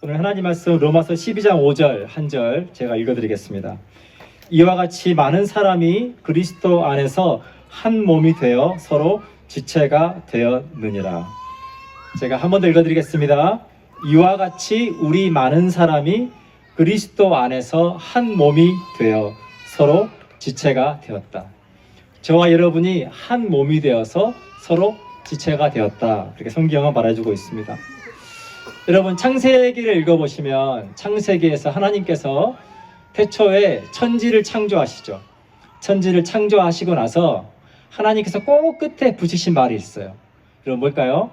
오늘 하나님 말씀 로마서 12장 5절 한 절 제가 읽어드리겠습니다. 이와 같이 많은 사람이 그리스도 안에서 한 몸이 되어 서로 지체가 되었느니라. 제가 한 번 더 읽어드리겠습니다. 이와 같이 우리 많은 사람이 그리스도 안에서 한 몸이 되어 서로 지체가 되었다. 저와 여러분이 한 몸이 되어서 서로 지체가 되었다. 그렇게 성경은 말해주고 있습니다. 여러분, 창세기를 읽어보시면 창세기에서 하나님께서 태초에 천지를 창조하시죠. 천지를 창조하시고 나서 하나님께서 꼭 끝에 붙이신 말이 있어요. 여러분, 뭘까요?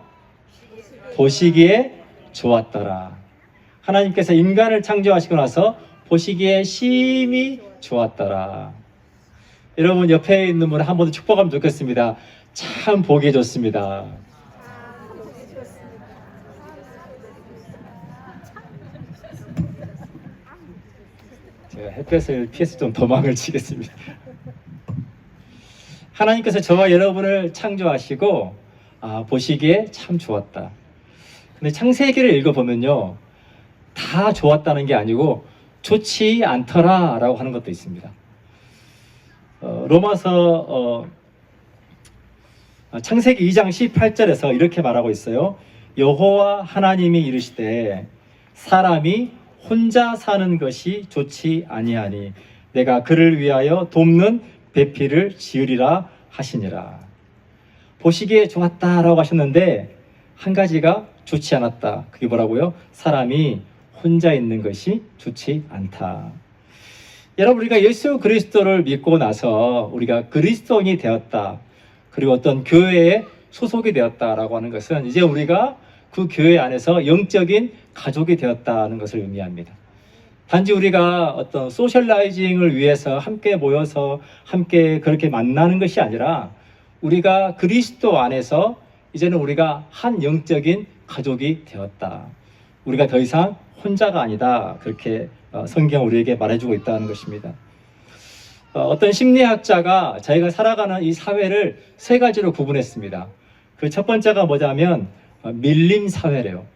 보시기에 좋았더라. 하나님께서 인간을 창조하시고 나서 보시기에 심히 좋았더라. 여러분, 옆에 있는 분 한 번 더 축복하면 좋겠습니다. 참 보기 좋습니다. 제가 햇볕을 피해서 좀 도망을 치겠습니다. 하나님께서 저와 여러분을 창조하시고 보시기에 참 좋았다. 근데 창세기를 읽어보면요, 다 좋았다는 게 아니고 좋지 않더라 라고 하는 것도 있습니다. 로마서 창세기 2장 18절에서 이렇게 말하고 있어요. 여호와 하나님이 이르시되 사람이 혼자 사는 것이 좋지 아니하니 내가 그를 위하여 돕는 배필을 지으리라 하시니라. 보시기에 좋았다라고 하셨는데 한 가지가 좋지 않았다. 그게 뭐라고요? 사람이 혼자 있는 것이 좋지 않다. 여러분, 우리가 예수 그리스도를 믿고 나서 우리가 그리스도인이 되었다, 그리고 어떤 교회에 소속이 되었다라고 하는 것은 이제 우리가 그 교회 안에서 영적인 가족이 되었다는 것을 의미합니다. 단지 우리가 어떤 소셜라이징을 위해서 함께 모여서 함께 그렇게 만나는 것이 아니라 우리가 그리스도 안에서 이제는 우리가 한 영적인 가족이 되었다. 우리가 더 이상 혼자가 아니다. 그렇게 성경 우리에게 말해주고 있다는 것입니다. 어떤 심리학자가 저희가 살아가는 이 사회를 세 가지로 구분했습니다. 그 첫 번째가 뭐냐면 밀림 사회래요.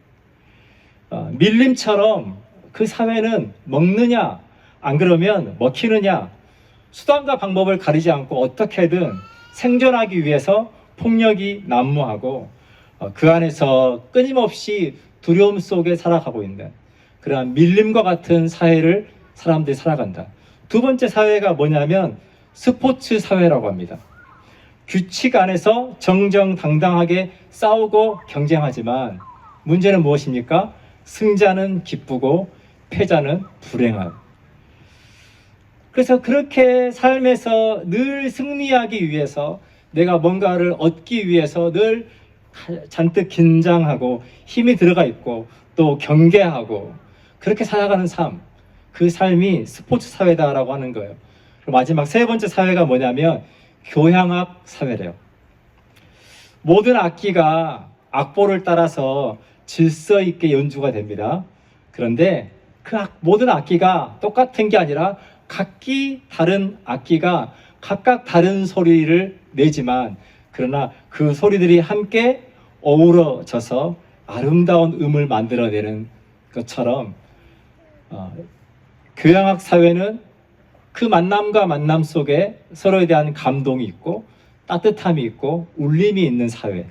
밀림처럼 그 사회는 먹느냐 안 그러면 먹히느냐, 수단과 방법을 가리지 않고 어떻게든 생존하기 위해서 폭력이 난무하고 그 안에서 끊임없이 두려움 속에 살아가고 있는 그러한 밀림과 같은 사회를 사람들이 살아간다. 두 번째 사회가 뭐냐면 스포츠 사회라고 합니다. 규칙 안에서 정정당당하게 싸우고 경쟁하지만 문제는 무엇입니까? 승자는 기쁘고 패자는 불행함. 그래서 그렇게 삶에서 늘 승리하기 위해서, 내가 뭔가를 얻기 위해서 늘 잔뜩 긴장하고 힘이 들어가 있고 또 경계하고 그렇게 살아가는 삶, 그 삶이 스포츠 사회다라고 하는 거예요. 그리고 마지막 세 번째 사회가 뭐냐면 교향악 사회래요. 모든 악기가 악보를 따라서 질서 있게 연주가 됩니다. 그런데 그 모든 악기가 똑같은 게 아니라 각기 다른 악기가 각각 다른 소리를 내지만 그러나 그 소리들이 함께 어우러져서 아름다운 음을 만들어내는 것처럼 교향악 사회는 그 만남과 만남 속에 서로에 대한 감동이 있고 따뜻함이 있고 울림이 있는 사회.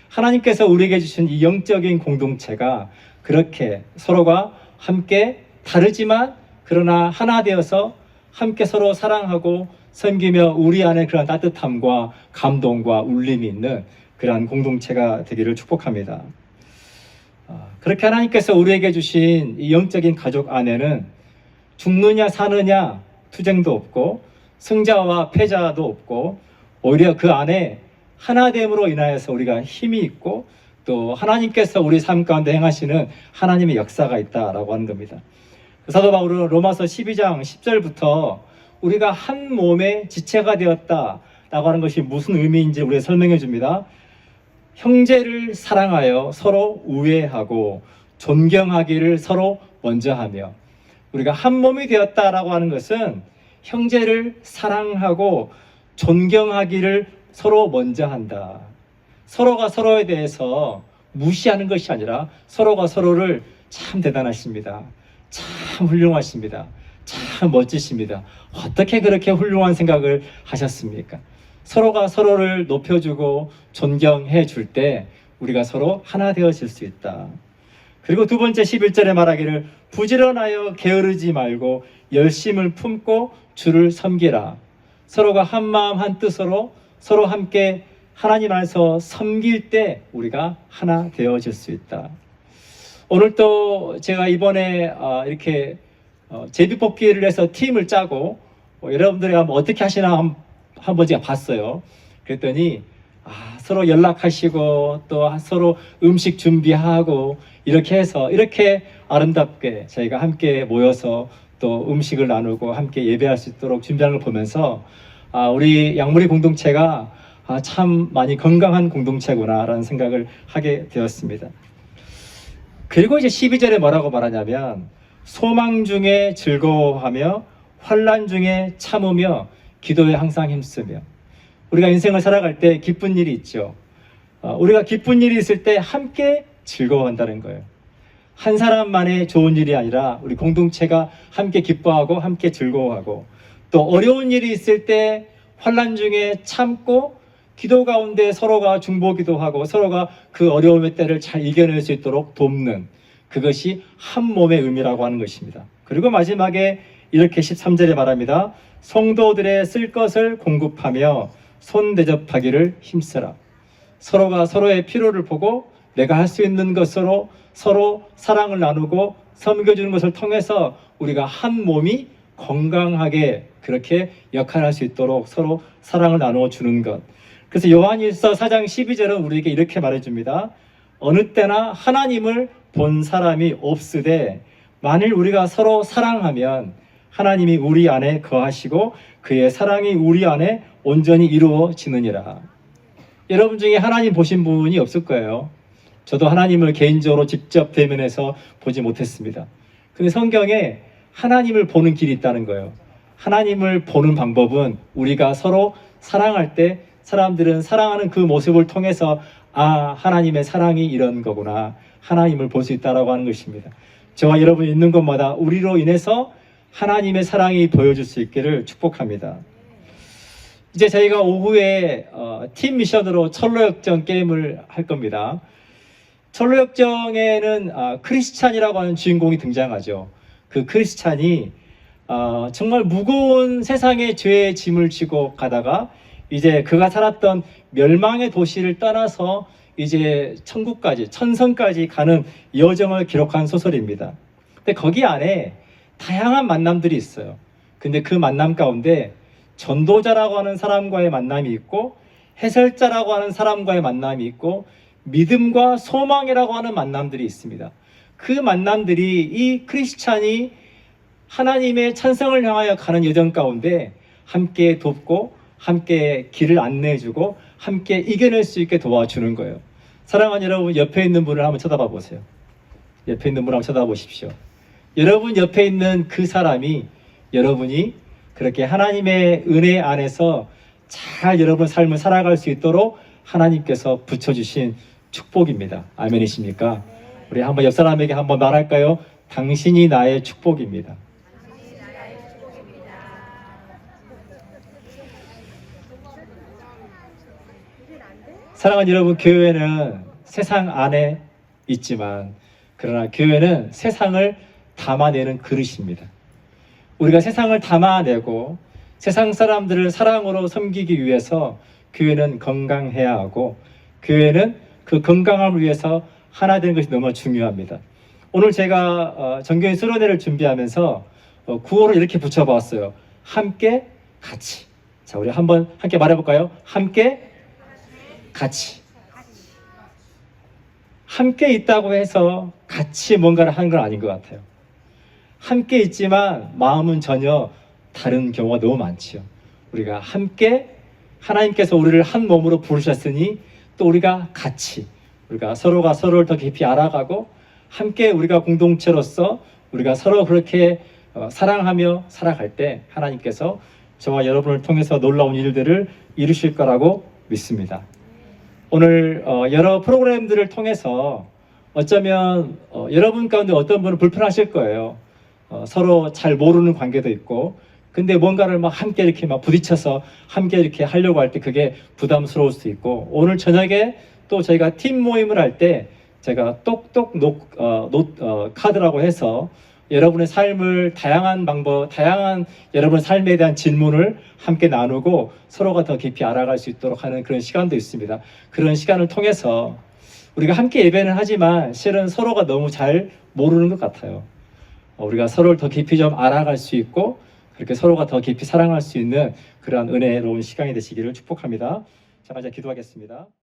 하나님께서 우리에게 주신 이 영적인 공동체가 그렇게 서로가 함께 다르지만 그러나 하나 되어서 함께 서로 사랑하고 섬기며 우리 안에 그런 따뜻함과 감동과 울림이 있는 그러한 공동체가 되기를 축복합니다. 그렇게 하나님께서 우리에게 주신 이 영적인 가족 안에는 죽느냐 사느냐 투쟁도 없고 승자와 패자도 없고 오히려 그 안에 하나됨으로 인하여서 우리가 힘이 있고 또 하나님께서 우리 삶 가운데 행하시는 하나님의 역사가 있다라고 하는 겁니다. 사도 바울은 로마서 12장 10절부터 우리가 한 몸의 지체가 되었다라고 하는 것이 무슨 의미인지 우리에게 설명해 줍니다. 형제를 사랑하여 서로 우애하고 존경하기를 서로 먼저 하며, 우리가 한 몸이 되었다라고 하는 것은 형제를 사랑하고 존경하기를 서로 먼저 한다. 서로가 서로에 대해서 무시하는 것이 아니라 서로가 서로를 참 대단하십니다. 참 훌륭하십니다. 참 멋지십니다. 어떻게 그렇게 훌륭한 생각을 하셨습니까? 서로가 서로를 높여주고 존경해 줄 때 우리가 서로 하나 되어질 수 있다. 그리고 두 번째 11절에 말하기를 부지런하여 게으르지 말고 열심을 품고 주를 섬기라. 서로가 한 마음 한 뜻으로 서로 함께 하나님 안에서 섬길 때 우리가 하나 되어질 수 있다. 오늘 또 제가 이번에 이렇게 제비뽑기를 해서 팀을 짜고 여러분들이 어떻게 하시나 한번 제가 봤어요. 그랬더니 서로 연락하시고 또 서로 음식 준비하고 이렇게 해서 이렇게 아름답게 저희가 함께 모여서 또 음식을 나누고 함께 예배할 수 있도록 준비하는 걸 보면서 우리 양무리 공동체가 참 많이 건강한 공동체구나 라는 생각을 하게 되었습니다. 그리고 이제 12절에 뭐라고 말하냐면 소망 중에 즐거워하며 환난 중에 참으며 기도에 항상 힘쓰며. 우리가 인생을 살아갈 때 기쁜 일이 있죠. 우리가 기쁜 일이 있을 때 함께 즐거워한다는 거예요. 한 사람만의 좋은 일이 아니라 우리 공동체가 함께 기뻐하고 함께 즐거워하고, 또 어려운 일이 있을 때 환난 중에 참고 기도 가운데 서로가 중보기도하고 서로가 그 어려움의 때를 잘 이겨낼 수 있도록 돕는, 그것이 한 몸의 의미라고 하는 것입니다. 그리고 마지막에 이렇게 13절에 말합니다. 성도들의 쓸 것을 공급하며 손 대접하기를 힘쓰라. 서로가 서로의 필요를 보고 내가 할 수 있는 것으로 서로 사랑을 나누고 섬겨주는 것을 통해서 우리가 한 몸이 건강하게 그렇게 역할할 수 있도록 서로 사랑을 나누어 주는 것. 그래서 요한일서 4장 12절은 우리에게 이렇게 말해줍니다. 어느 때나 하나님을 본 사람이 없으되 만일 우리가 서로 사랑하면 하나님이 우리 안에 거하시고 그의 사랑이 우리 안에 온전히 이루어지느니라. 여러분 중에 하나님 보신 분이 없을 거예요. 저도 하나님을 개인적으로 직접 대면해서 보지 못했습니다. 근데 성경에 하나님을 보는 길이 있다는 거예요. 하나님을 보는 방법은 우리가 서로 사랑할 때 사람들은 사랑하는 그 모습을 통해서 하나님의 사랑이 이런 거구나, 하나님을 볼 수 있다라고 하는 것입니다. 저와 여러분이 있는 곳마다 우리로 인해서 하나님의 사랑이 보여줄 수 있기를 축복합니다. 이제 저희가 오후에 팀 미션으로 철로역정 게임을 할 겁니다. 철로역정에는 크리스찬이라고 하는 주인공이 등장하죠. 그 크리스찬이 정말 무거운 세상의 죄의 짐을 지고 가다가 이제 그가 살았던 멸망의 도시를 떠나서 이제 천국까지, 천성까지 가는 여정을 기록한 소설입니다. 근데 거기 안에 다양한 만남들이 있어요. 근데 그 만남 가운데 전도자라고 하는 사람과의 만남이 있고, 해설자라고 하는 사람과의 만남이 있고, 믿음과 소망이라고 하는 만남들이 있습니다. 그 만남들이 이 크리스찬이 하나님의 찬성을 향하여 가는 여정 가운데 함께 돕고 함께 길을 안내해주고 함께 이겨낼 수 있게 도와주는 거예요. 사랑하는 여러분, 옆에 있는 분을 한번 쳐다봐 보세요. 옆에 있는 분을 한번 쳐다보십시오. 여러분 옆에 있는 그 사람이 여러분이 그렇게 하나님의 은혜 안에서 잘 여러분 삶을 살아갈 수 있도록 하나님께서 붙여주신 축복입니다. 아멘이십니까? 우리 한번 옆 사람에게 한번 말할까요? 당신이 나의 축복입니다. 사랑하는 여러분, 교회는 세상 안에 있지만 그러나 교회는 세상을 담아내는 그릇입니다. 우리가 세상을 담아내고 세상 사람들을 사랑으로 섬기기 위해서 교회는 건강해야 하고, 교회는 그 건강함을 위해서 하나 되는 것이 너무 중요합니다. 오늘 제가 정교인 수련회를 준비하면서 구호를 이렇게 붙여봤어요. 함께 같이. 자, 우리 한번 함께 말해볼까요? 함께 같이. 함께 있다고 해서 같이 뭔가를 하는 건 아닌 것 같아요. 함께 있지만 마음은 전혀 다른 경우가 너무 많죠. 우리가 함께, 하나님께서 우리를 한 몸으로 부르셨으니 또 우리가 같이, 우리가 서로가 서로를 더 깊이 알아가고 함께 우리가 공동체로서 우리가 서로 그렇게 사랑하며 살아갈 때 하나님께서 저와 여러분을 통해서 놀라운 일들을 이루실 거라고 믿습니다. 오늘 여러 프로그램들을 통해서 어쩌면 여러분 가운데 어떤 분은 불편하실 거예요. 서로 잘 모르는 관계도 있고, 근데 뭔가를 막 함께 이렇게 막 부딪혀서 함께 이렇게 하려고 할 때 그게 부담스러울 수도 있고, 오늘 저녁에 또 저희가 팀 모임을 할 때 제가 똑똑 카드라고 해서 여러분의 삶을 다양한 방법, 다양한 여러분의 삶에 대한 질문을 함께 나누고 서로가 더 깊이 알아갈 수 있도록 하는 그런 시간도 있습니다. 그런 시간을 통해서 우리가 함께 예배는 하지만 실은 서로가 너무 잘 모르는 것 같아요. 우리가 서로를 더 깊이 좀 알아갈 수 있고 그렇게 서로가 더 깊이 사랑할 수 있는 그러한 은혜로운 시간이 되시기를 축복합니다. 자, 이제 기도하겠습니다.